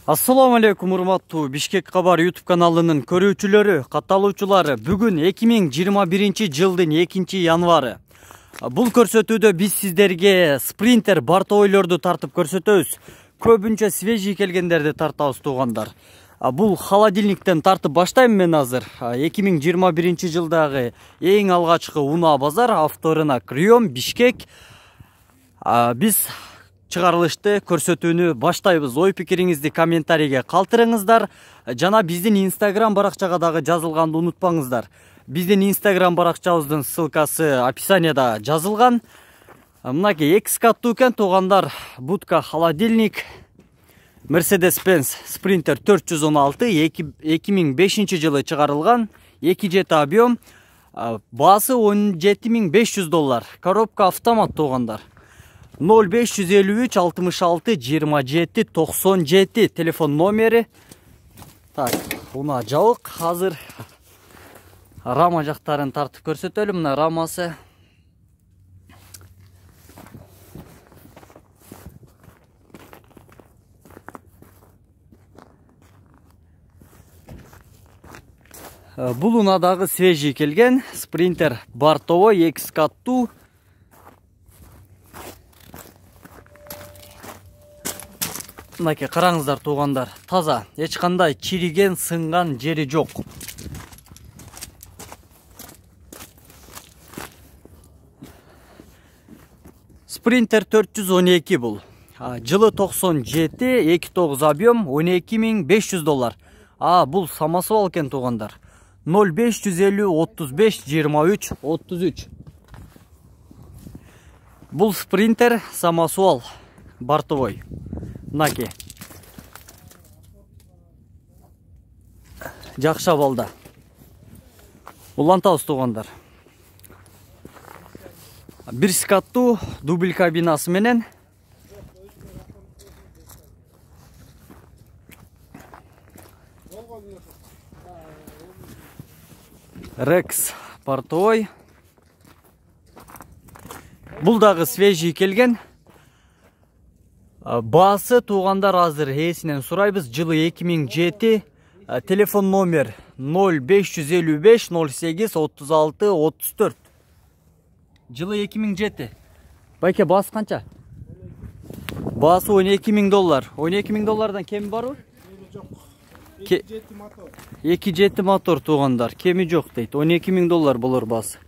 Assalamu alaikum урматтуу Бишкек кабар YouTube каналынын көрүүчүлөрү, катталуучулары. Бүгүн 2021 жылдын 2-январы. Бул көрсөтүүдө биз сиздерге спринтер бартойлорду тартып көрсөтөбүз. Көбүнчө свежий келгендерди тартабыз туугандар. Бул холодильниктен тартып баштайм мен азыр. 2021 жылдагы эң алгачкы унаа базар авторынок район Бишкек. Биз чыгарылышты көрсөтүүнү баштайбыз. Ой пикириңизди комментарийге калтырыңыздар. Жана биздин Instagram баракчага дагы жазылганды унутпаңыздар. Биздин Instagram баракчабыздын ссылкасы описанияда жазылган. Мынакей экс каттуу экен туугандар. Будка холодильник Mercedes-Benz Sprinter 416 2005 жылы чыгарылган. 2 жети объем. Баасы $17.500. Коробка автомат туугандар. 0553 66 27 97 телефон номери. Так, уна жабык. Азыр рама жактарын тартып көрсөтөлүм. Мына рамасы. Бул унадагы свежий келген спринтер бортовой экс каттуу. Мынакей караңыздар туугандар, таза, эч кандай чириген, сынган жери жок. Sprinter 412 бул. Жылы 97, 29 объем, $12.500. Бул самосвал экен туугандар. 0550 35 23 33. Бул спринтер самосвал бортовой. Мынакей. Жакшы абалда. Улантабыз туугандар. Бир скаттуу дубль кабинасы менен. Rex портовой. Бул дагы свежий келген. Баасы туугандар азыр эсинен сурайбыз. Жылы 2007. Телефон номер 0555 08 36 34. Жылы 2007. Байке баасы канча? Баасы $12.000. $12.000 кеми барбы? Жок. 2 жети мотор туугандар. Кеми жок дейт. $12.000 болор баасы.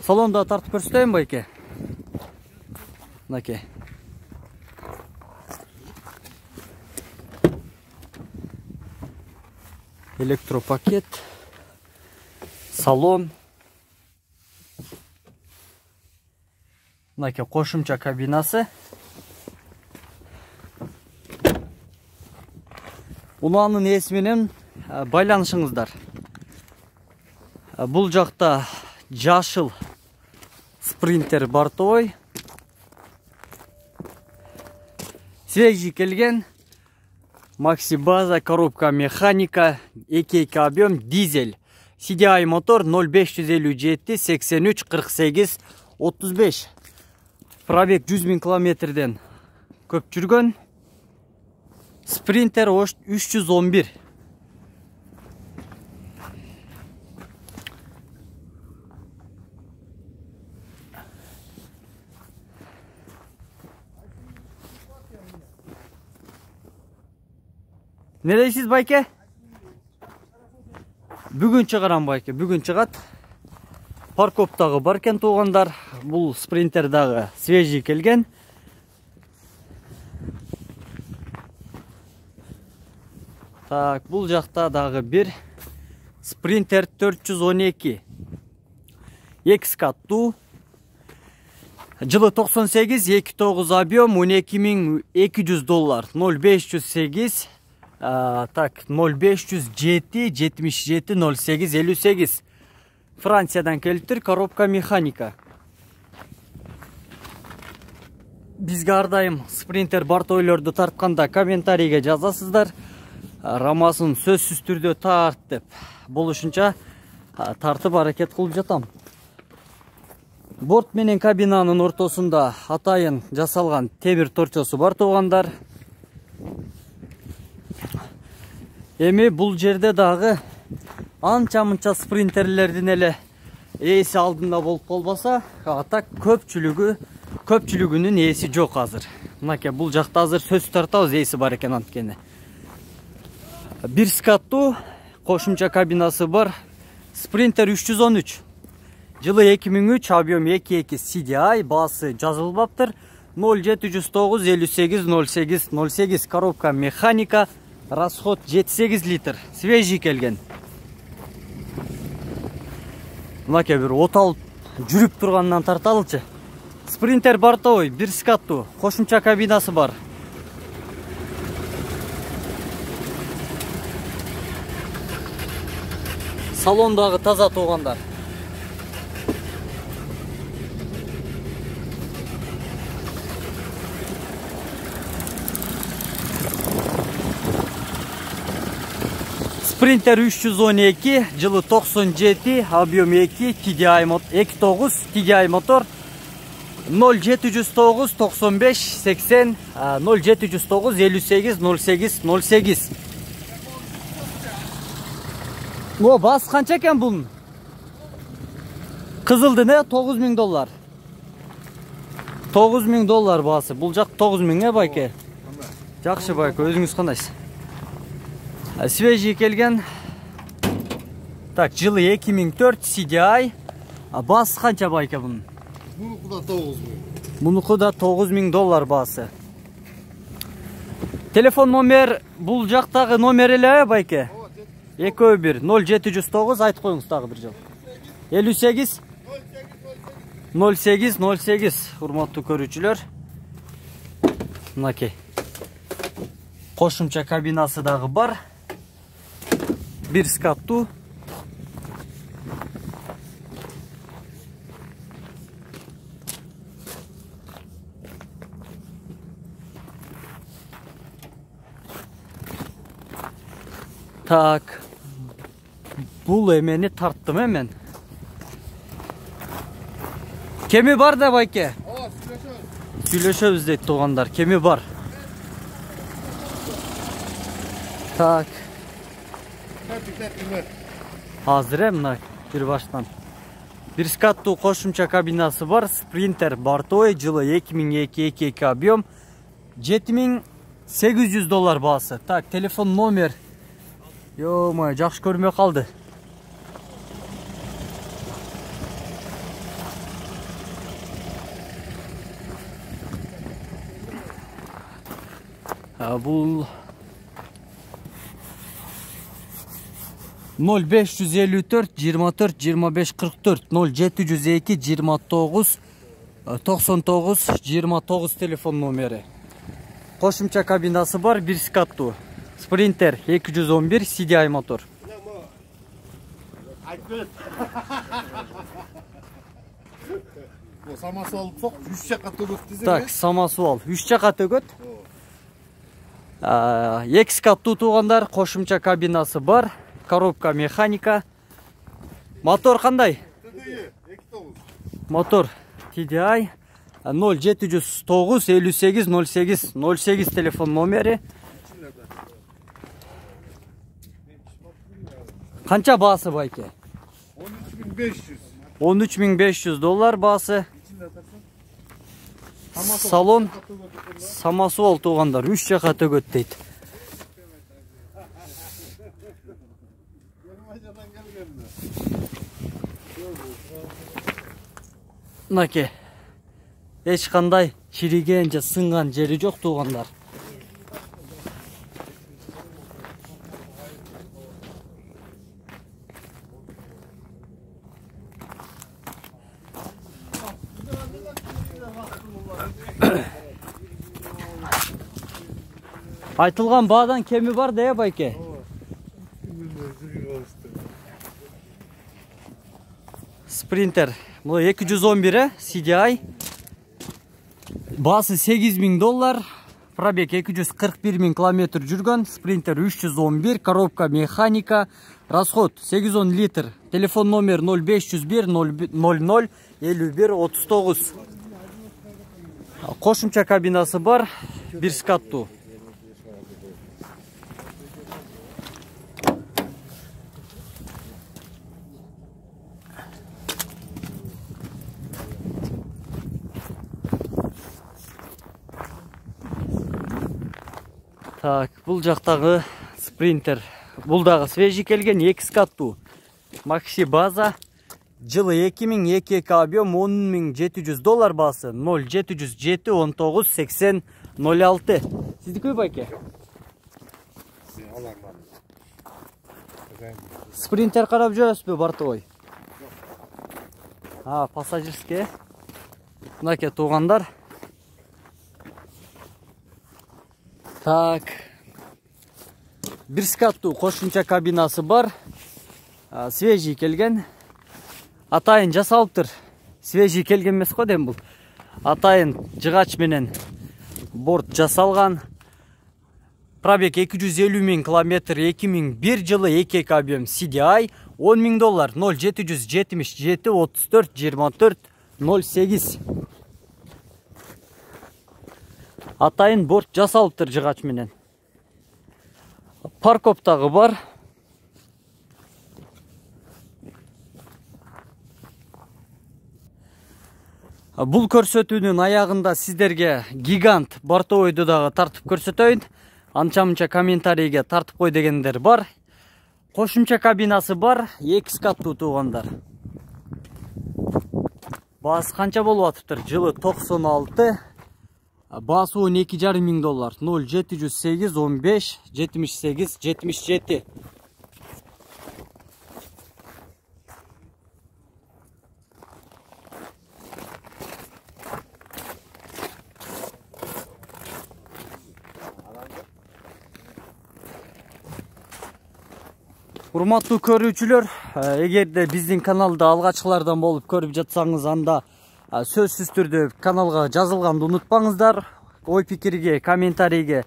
Салонда тартып көрсөтөйүн байке. Мынакей. Электропакет, салон, мынакей кошумча кабинасы. Унаанын эси менен байланышыңыздар. Бул жакта жашыл спринтер бортовой. Свежий келген. Макси база, коробка механика, 2 объем, дизель. CDI мотор 0557 83 48 35. Пробег 100 000 километрден көп жүргөн. Спринтер 311. Не дейсиз байке? Бүгүн чыгарам байке, бүгүн чыгат. Парковтагы бар экен туугандар. Бул спринтер дагы свежий келген. Так, бул жакта дагы бир спринтер 412. Экс каттуу. Жылы 98, 29 объем, $12.200. 0508 так, 0507 77 08 58. Франциядан келиптир, коробка механика. Бизге ар дайым спринтер бортойлорду тартканда комментарийге жазасыздар. Рамасын сөзсүз түрдө тарт деп. Болушунча тартып аракет кылып жатам. Борт менен кабинанын ортосунда атайын жасалган темир торчосу бар туугандар. Эми бул жерде дагы анча-мынча спринтерлердин эле ээси алдында болуп калбаса, так көпчүлүгүнүн ээси жок азыр. Мынакей бул жакта азыр сөз тартабыз, ээси бар экен анткени. Бир скаттуу кошумча кабинасы бар Sprinter 313. Жылы 2003, объем 2.2 CDI, баасы жазылбаптыр. 0709 58 08 08, коробка механика, расход 7-8 литр. Свежий келген. Мынакей бир от алып жүрүп тургандан тарталычы. Sprinter бортовой, бир скаттуу, кошумча кабинасы бар. Салондагы таза туугандар. Sprinter 312, жылы 97, объем 2, TDI 2.9, TDI мотор. 0709 95 80 0709 58 08 08. О, бас канча экен бунун? Кызылды не? $9000. $9000 басы. Бул жак 9000 байке. Жакшы байке, өзүңүз кандайсыз? Свежий келген. Так, жылы 2004 CDI. Бас канча байке бунун? Мунуку да 9000. Мунуку да $9000 басы. Телефон номер бул жактагы номер эле байке? Экөө бир 0709 айтып коюңуз дагы бир жол. 58 08 08. Урматтуу көрүүчүлөр. Мынакей. Кошумча кабинасы дагы бар. Бир скаттуу. Так. Бул эмени тарттым эмен. Кеми бар да байке? Сүйлөшөбүз дейт туугандар. Кеми бар. Так. Азыр мына бир баштан. Бир скаттуу кошумча кабинасы бар. Sprinter бортовой, жылы 2002 объем. $7800 баасы. Так, телефон номер. Йо-моё, жакшы көрмөй калды. Бул 0554 24 25 44 0702 29 99 29 телефон номери. Кошумча кабинасы бар, бир скаттуу. Sprinter 211 CDI мотор. Самосвал сок 3 жака төгөт десең. Так, самосвал 3 жака төгөт. 2 скаттуу туугандар, кошумча кабинасы бар, коробка механика. Мотор кандай? Мотор TDI 0709 58 08 08 телефон номери. Канча баасы байке? $13500 баасы. Салон самосвал туугандар 3 жака төгөт дейт. Мынакей. Эч кандай чириген же сынган жери жок туугандар. Айтылган баадан кеми бар да байке? Sprinter. Бұл 211 CDI. Басы $8000. Пробег 241 000 км жүргөн. Sprinter 311. Коробка механика. Расход 810 литр. Телефон номер 0501 00 51 39. Кошумча кабинасы бар. Бир скаттуу. Так, бул жактагы спринтер. Бул дагы свежий келген 2 каттуу. Макси база. Жылы 2002 объем $10.700 баасы 0707 19 80 06. Сиздики байке? Спринтер карап жүрөсүзбү бортовой? Пассажирский. Мынакей туугандар. Так. Бир скаттуу кошумча кабинасы бар. Свежий келген. Атайын жасалыптыр. Свежий келген эмес го дейм бул. Атайын жыгач менен борт жасалган. Пробег 250.000 километр, 2001 жылы 2 объем CDI $10.000 0777 34 24 08. Атайын борт жасалыптыр жыгач менен. Парковтагы бар. Бул көрсөтүүнүн аягында сиздерге гигант бортовойду дагы тартып көрсөтөйүн. Анча-мынча комментарийге тартып кой дегендер бар. Кошумча кабинасы бар, 2 каттуу туугандар. Баасы канча болуп атыптыр? Жылы 96. Баасы $12.500 0708 15 78 77. Урматтуу көрүүчүлөр, эгерде биздин каналды алгачкылардан болуп көрүп жатсаңыз, анда сөзсүз түрдө каналга жазылганды унутпаңыздар. Ой пикирге, комментарийге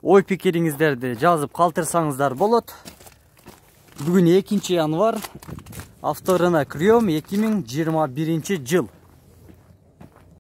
ой пикириңиздерди жазып калтырсаңыздар болот. Бүгүн 2 январь, авторуна кирем 2021 жыл.